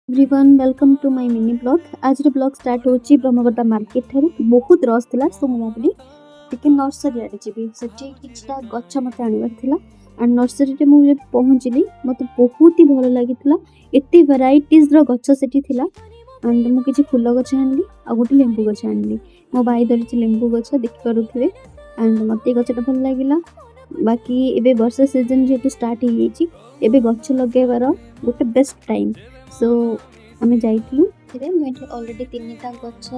Everyone welcome to my mini blog. आज blog start होची ब्रह्मवर्दा मार्केट ठारू बहुत रस थिला सो मु भाबली टिके नर्सरी आडे जीबी सेठी किछटा गच्छ मते आनिबार थिला एंड नर्सरी रे मु जब पहुंचली मते बहुत ही भलो लागितला। एते वैरायटीज रो गच्छ सेठी थिला एंड मु किछि फूल गच्छ आनली आ गोटे लेंबू गच्छ आनली। मो भाई धरिछि लेंबू गच्छ देखि पारुथिबे एंड मते गच्छटा भल लागिला। बाकी एबे वर्षा सीजन जेतु स्टार्ट हो जाइछि एबे गच्छ लगेबार गोटे बेस्ट टाइम सो आमे जाइथिलु। फिर मैं ऑलरेडी तीनटा गच्छ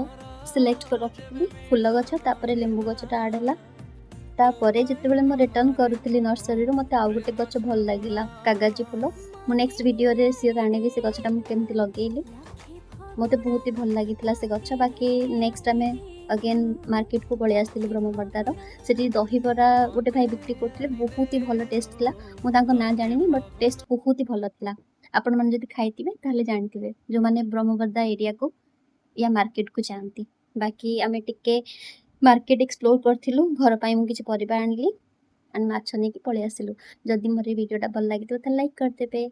सिलेक्ट कर रखिथिली फूल गच्छ तापरे लेंबू गच्छटा आड हला। तापरे जेतेबेले म रिटर्न करूथिली नर्सरी रो मते आउ गोटे गच्छ भल लागिला कागजी फूल। मु नेक्स्ट वीडियो रे सियर आनेबी से गच्छटा मु केमति लगेइली मते बहुत ही भल लागिथिला से गच्छ। बाकी नेक्स्ट आमे अगेन मार्केट को पळि आस्थिलु ब्रह्मवर्दार सेठी दही बरा गोटे भाई बिक्री करथिले बहुत ही भल टेस्ट थिला। मु तांको ना जानिनी बट टेस्ट बहुत ही भल थिला। आपण मन जदि खाइतिबे ताले जानथिबे जो माने ब्रह्मवर्दा एरिया को या मार्केट को जानती। बाकी आमे टिके मार्केट एक्सप्लोर करथिलु घर पई मु किछि परिबा आनली एंड माछ नेकी पळि आसिलु। जदि मोर वीडियोटा भल लागितो त लाइक कर देबे।